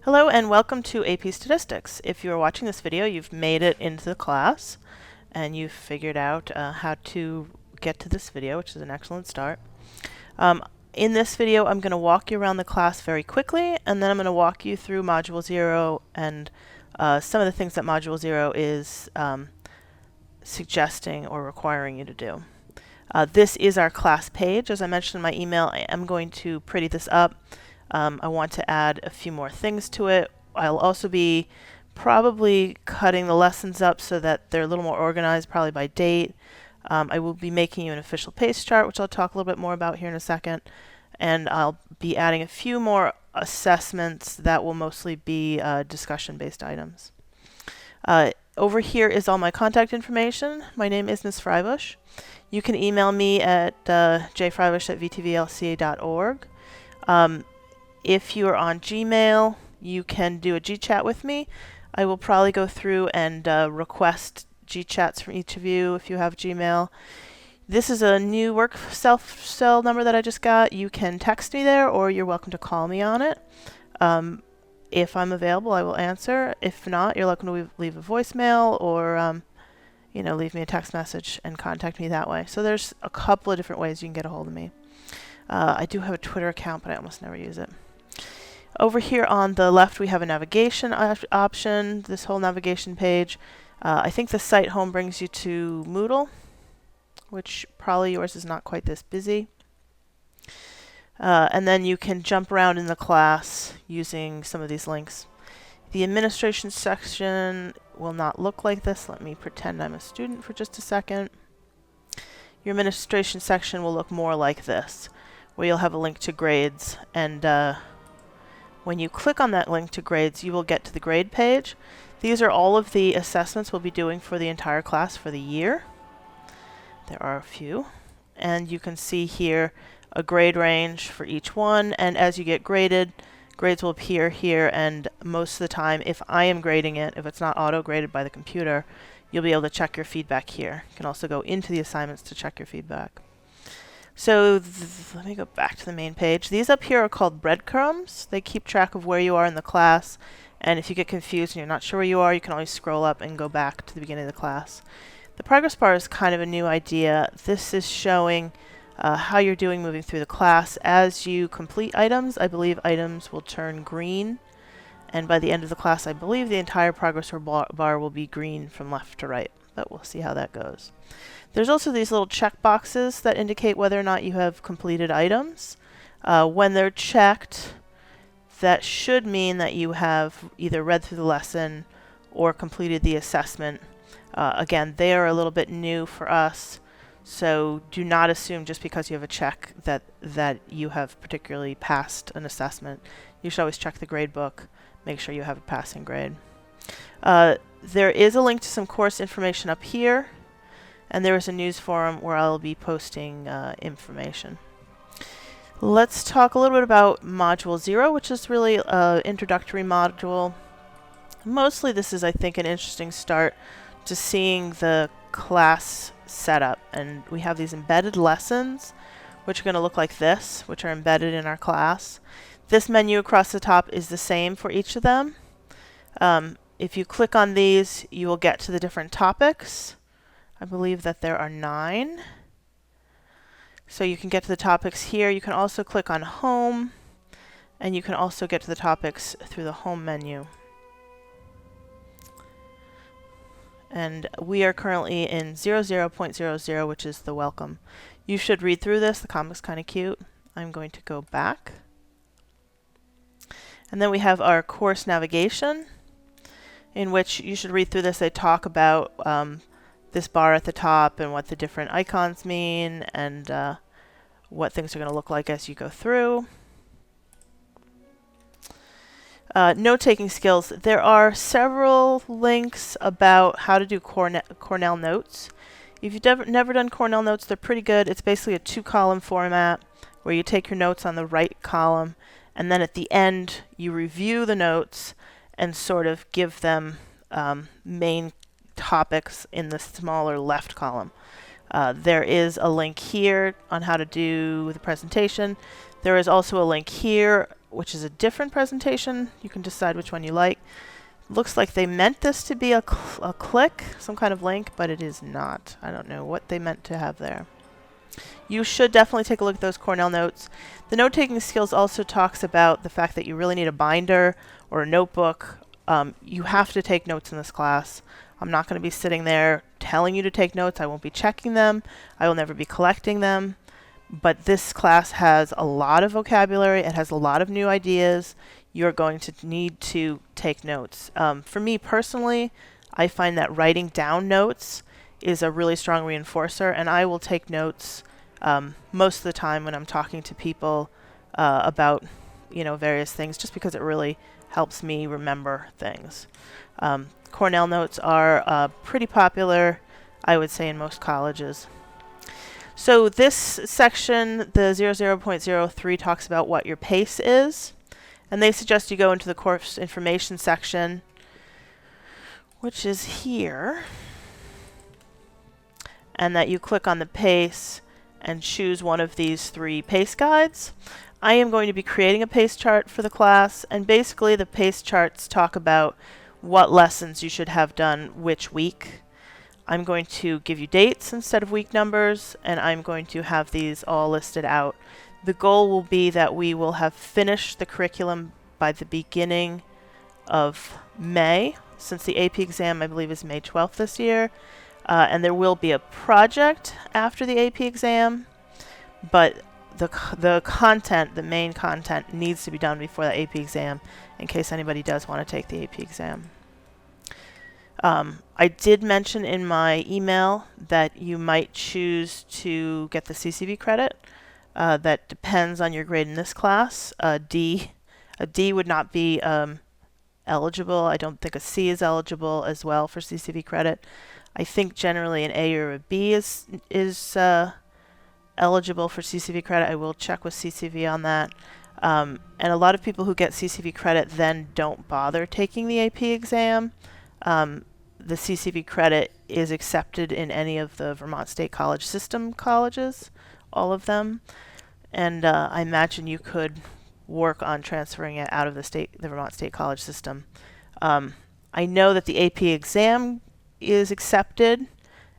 Hello and welcome to AP Statistics. If you're watching this video, you've made it into the class and you've figured out how to get to this video, which is an excellent start. In this video, I'm going to walk you around the class very quickly, and then I'm going to walk you through Module 0 and some of the things that Module 0 is suggesting or requiring you to do. This is our class page. As I mentioned in my email, I am going to pretty this up. I want to add a few more things to it. I'll also be probably cutting the lessons up so that they're a little more organized, probably by date. I will be making you an official pace chart, which I'll talk a little bit more about here in a second. And I'll be adding a few more assessments that will mostly be discussion-based items. Over here is all my contact information. My name is Ms. Freibush. You can email me at jfreibush@vtvlc.org. If you're on Gmail, you can do a G-chat with me. I will probably go through and request G-chats from each of you if you have Gmail. This is a new work cell number that I just got. You can text me there, or you're welcome to call me on it. If I'm available, I will answer. If not, you're welcome to leave a voicemail or leave me a text message and contact me that way. So there's a couple of different ways you can get a hold of me. I do have a Twitter account, but I almost never use it. Over here on the left, we have a navigation option, this whole navigation page. I think the site home brings you to Moodle, which probably yours is not quite this busy. And then you can jump around in the class using some of these links. The administration section will not look like this. Let me pretend I'm a student for just a second. Your administration section will look more like this, where you'll have a link to grades, and when you click on that link to grades, you will get to the grade page. These are all of the assessments we'll be doing for the entire class for the year. There are a few, and you can see here a grade range for each one, and as you get graded, grades will appear here, and most of the time, if I am grading it, if it's not auto-graded by the computer, you'll be able to check your feedback here. You can also go into the assignments to check your feedback. So let me go back to the main page. These up here are called breadcrumbs. They keep track of where you are in the class, and if you get confused and you're not sure where you are, you can always scroll up and go back to the beginning of the class. The progress bar is kind of a new idea. This is showing how you're doing moving through the class. As you complete items, I believe items will turn green, and by the end of the class, I believe the entire progress bar will be green from left to right, but we'll see how that goes. There's also these little check boxes that indicate whether or not you have completed items. When they're checked, that should mean that you have either read through the lesson or completed the assessment. Again, they are a little bit new for us, so do not assume just because you have a check that you have particularly passed an assessment. You should always check the grade book, make sure you have a passing grade. There is a link to some course information up here, and there is a news forum where I'll be posting information. Let's talk a little bit about Module 0, which is really an introductory module. Mostly this is, I think, an interesting start to seeing the class setup. And we have these embedded lessons, which are going to look like this, which are embedded in our class. This menu across the top is the same for each of them. If you click on these, you will get to the different topics. I believe that there are 9. So you can get to the topics here. You can also click on Home, and you can also get to the topics through the Home menu. And we are currently in 00.00, which is the welcome. You should read through this. The comic's kind of cute. I'm going to go back. And then we have our course navigation, in which you should read through this. They talk about this bar at the top and what the different icons mean, and what things are going to look like as you go through. Note-taking skills. There are several links about how to do Cornell notes. If you've never done Cornell notes, they're pretty good. It's basically a 2-column format where you take your notes on the right column, and then at the end you review the notes and sort of give them main topics in the smaller left column. There is a link here on how to do the presentation. There is also a link here which is a different presentation. You can decide which one you like. Looks like they meant this to be a click, some kind of link, but it is not. I don't know what they meant to have there. You should definitely take a look at those Cornell notes. The note-taking skills also talks about the fact that you really need a binder or a notebook. You have to take notes in this class. I'm not going to be sitting there telling you to take notes. I won't be checking them. I will never be collecting them. But this class has a lot of vocabulary. It has a lot of new ideas. You're going to need to take notes. For me personally, I find that writing down notes is a really strong reinforcer, and I will take notes most of the time when I'm talking to people about various things, just because it really helps me remember things. Cornell notes are pretty popular, I would say, in most colleges. So this section, the 00.03, talks about what your pace is, and they suggest you go into the course information section, which is here, and that you click on the pace and choose one of these 3 pace guides. I am going to be creating a pace chart for the class, and basically the pace charts talk about what lessons you should have done which week. I'm going to give you dates instead of week numbers, and I'm going to have these all listed out. The goal will be that we will have finished the curriculum by the beginning of May, since the AP exam, I believe, is May 12th this year. And there will be a project after the AP exam, but the content, the main content, needs to be done before the AP exam in case anybody does want to take the AP exam. I did mention in my email that you might choose to get the CCV credit. That depends on your grade in this class. A D would not be eligible. I don't think a C is eligible as well for CCV credit. I think generally an A or a B is eligible for CCV credit. I will check with CCV on that. And a lot of people who get CCV credit then don't bother taking the AP exam. The CCV credit is accepted in any of the Vermont State College system colleges, all of them. And I imagine you could work on transferring it out of the Vermont State College system. I know that the AP exam is accepted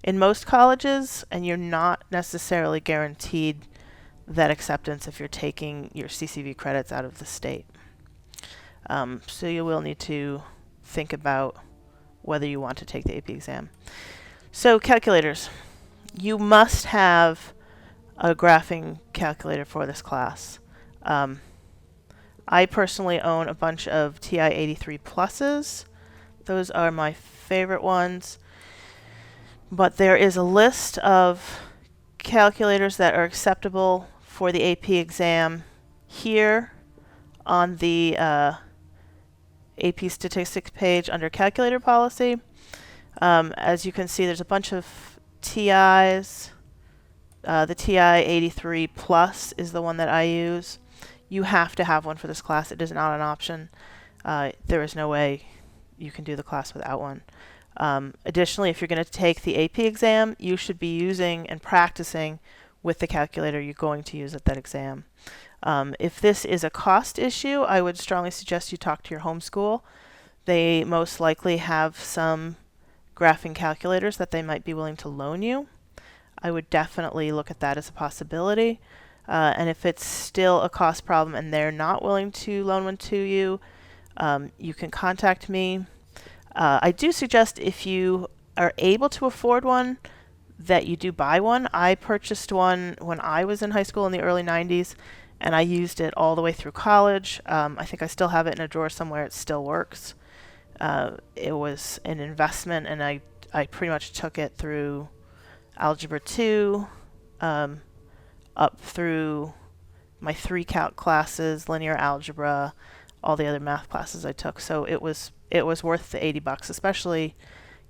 in most colleges, and you're not necessarily guaranteed that acceptance if you're taking your CCV credits out of the state. So you will need to think about whether you want to take the AP exam. So calculators. You must have a graphing calculator for this class. I personally own a bunch of TI-83 pluses. Those are my favorite ones. But there is a list of calculators that are acceptable for the AP exam here on the AP statistics page under calculator policy. As you can see, there's a bunch of TIs. The TI-83 Plus is the one that I use. You have to have one for this class. It is not an option. There is no way you can do the class without one. Additionally, if you're going to take the AP exam, you should be using and practicing with the calculator you're going to use at that exam. If this is a cost issue, I would strongly suggest you talk to your home school. They most likely have some graphing calculators that they might be willing to loan you. I would definitely look at that as a possibility. And if it's still a cost problem and they're not willing to loan one to you, you can contact me. I do suggest if you are able to afford one, that you do buy one. I purchased one when I was in high school in the early 90s, and I used it all the way through college. I think I still have it in a drawer somewhere. It still works. It was an investment, and I pretty much took it through Algebra 2, up through my 3 calc classes, linear algebra, all the other math classes I took. So it was worth the $80, especially,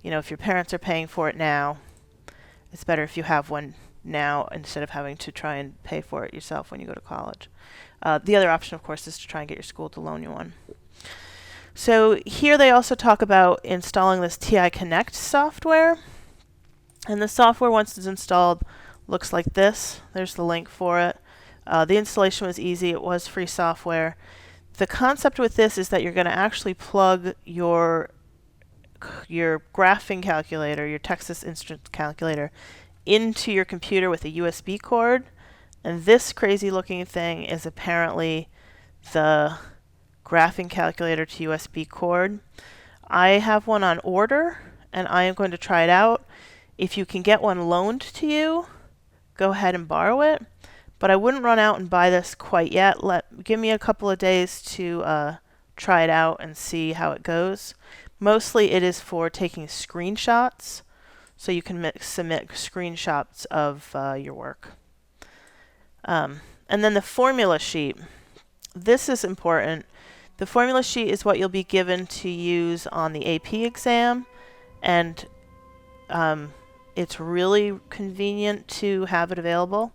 if your parents are paying for it now. It's better if you have one now instead of having to try and pay for it yourself when you go to college. The other option, of course, is to try and get your school to loan you one. So here they also talk about installing this TI Connect software. And the software, once it's installed, looks like this. There's the link for it. The installation was easy. It was free software. The concept with this is that you're going to actually plug your graphing calculator, your Texas Instruments calculator, into your computer with a USB cord. And this crazy looking thing is apparently the graphing calculator to USB cord. I have one on order, and I am going to try it out. If you can get one loaned to you, go ahead and borrow it. But I wouldn't run out and buy this quite yet. Give me a couple of days to try it out and see how it goes. Mostly it is for taking screenshots, so you can submit screenshots of your work. And then the formula sheet. This is important. The formula sheet is what you'll be given to use on the AP exam, and it's really convenient to have it available.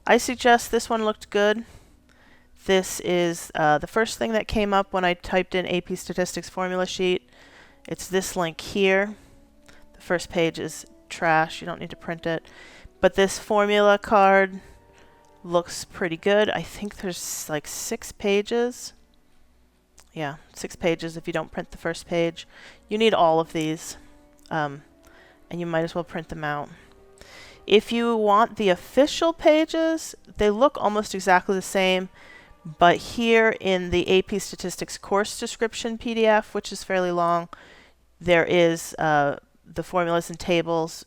I suggest this one looked good. This is the first thing that came up when I typed in AP Statistics formula sheet. It's this link here. The first page is trash. You don't need to print it. But this formula card looks pretty good. I think there's like 6 pages. Yeah, 6 pages if you don't print the first page. You need all of these, and you might as well print them out. If you want the official pages, they look almost exactly the same, but here in the AP Statistics course description PDF, which is fairly long, there is the formulas and tables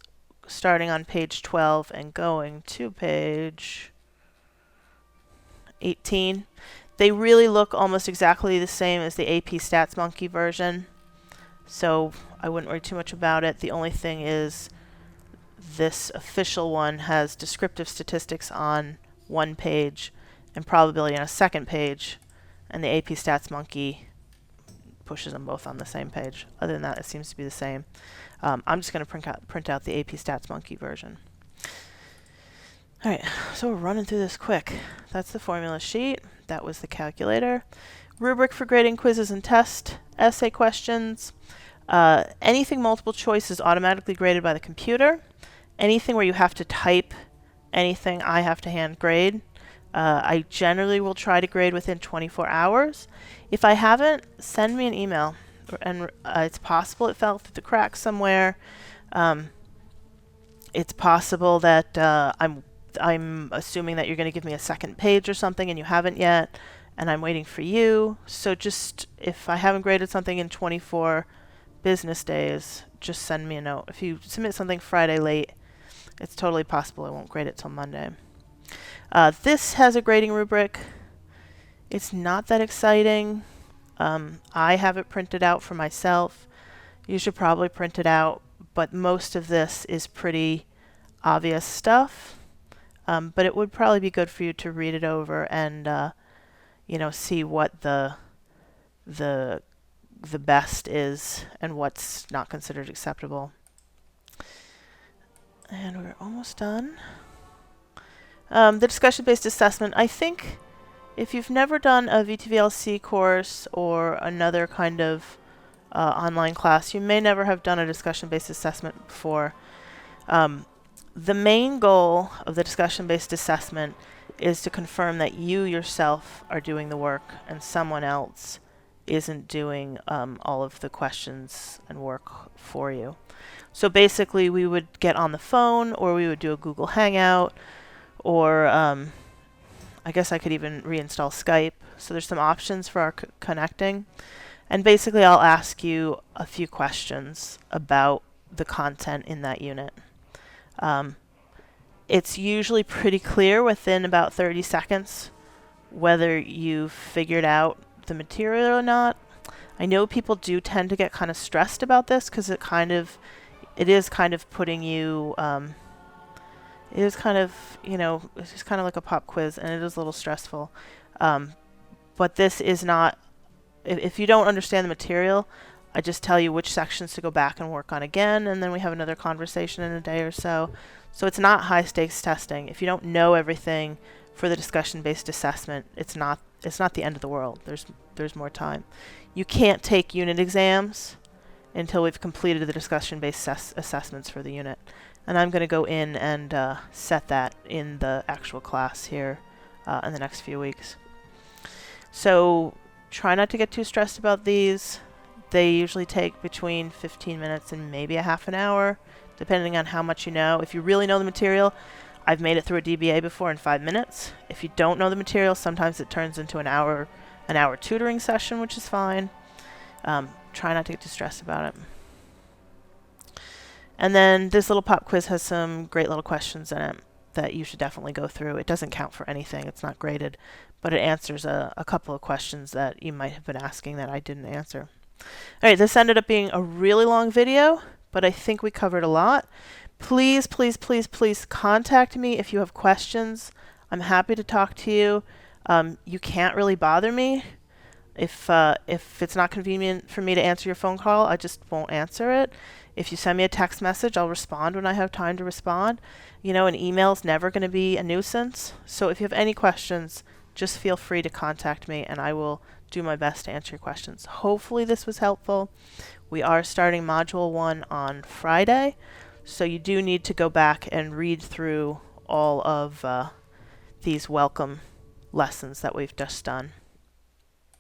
starting on page 12 and going to page 18. They really look almost exactly the same as the AP Stats Monkey version, so I wouldn't worry too much about it. The only thing is this official one has descriptive statistics on one page and probability on a second page, and the AP Stats Monkey pushes them both on the same page. Other than that, it seems to be the same. I'm just going to print out the AP Stats Monkey version. All right, so we're running through this quick. That's the formula sheet. That was the calculator. Rubric for grading quizzes and test essay questions. Anything multiple choice is automatically graded by the computer. Anything where you have to type anything, I have to hand grade. I generally will try to grade within 24 hours. If I haven't, send me an email. And it's possible it fell through the cracks somewhere. It's possible that I'm assuming that you're going to give me a second page or something and you haven't yet, and I'm waiting for you. So just, if I haven't graded something in 24 business days, just send me a note. If you submit something Friday late, it's totally possible I won't grade it till Monday. This has a grading rubric. It's not that exciting. I have it printed out for myself. You should probably print it out, but most of this is pretty obvious stuff. But it would probably be good for you to read it over and see what the best is and what's not considered acceptable. And we're almost done. The discussion-based assessment. I think if you've never done a VTVLC course or another kind of online class, you may never have done a discussion-based assessment before. The main goal of the discussion-based assessment is to confirm that you yourself are doing the work and someone else isn't doing all of the questions and work for you. So basically we would get on the phone, or we would do a Google Hangout, or I guess I could even reinstall Skype. So there's some options for our connecting. And basically I'll ask you a few questions about the content in that unit. It's usually pretty clear within about 30 seconds whether you've figured out the material or not. I know people do tend to get kind of stressed about this because it is kind of putting you, it is kind of, it's just kind of like a pop quiz, and it is a little stressful. But this is not, if you don't understand the material, I just tell you which sections to go back and work on again, and then we have another conversation in a day or so. So it's not high stakes testing. If you don't know everything for the discussion-based assessment, it's not the end of the world. There's more time. You can't take unit exams until we've completed the discussion-based assessments for the unit. And I'm going to go in and set that in the actual class here in the next few weeks. So Try not to get too stressed about these. They usually take between 15 minutes and maybe a half an hour, depending on how much you know. If you really know the material, I've made it through a DBA before in 5 minutes. If you don't know the material, sometimes it turns into an hour tutoring session, which is fine. Try not to get too stressed about it. And then this little pop quiz has some great little questions in it that you should definitely go through. It doesn't count for anything. It's not graded, but it answers a couple of questions that you might have been asking that I didn't answer. All right, this ended up being a really long video, but I think we covered a lot. Please, please, please, please contact me if you have questions. I'm happy to talk to you. You can't really bother me. If it's not convenient for me to answer your phone call, I just won't answer it. If you send me a text message, I'll respond when I have time to respond. You know, an email is never going to be a nuisance. So if you have any questions, just feel free to contact me and I will do my best to answer your questions. Hopefully this was helpful. We are starting Module 1 on Friday, so you do need to go back and read through all of these welcome lessons that we've just done.